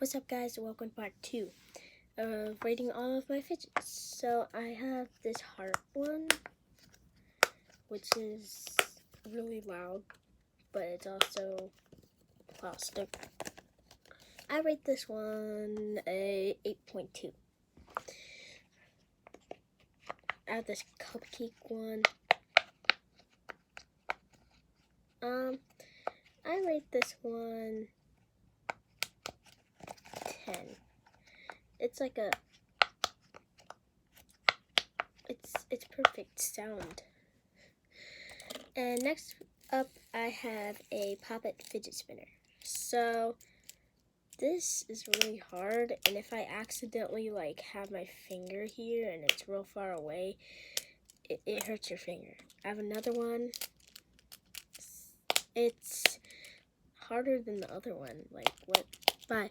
What's up, guys? Welcome to part 2 of rating all of my fidgets. So I have this heart one, which is really loud, but it's also plastic. I rate this one a 8.2. I have this cupcake one. I rate this one 10. It's like it's perfect sound. And next up, I have a Poppet fidget spinner. So this is really hard, and if I accidentally have my finger here and it's real far away, it hurts your finger. I have another one. It's harder than the other one. What? Bye.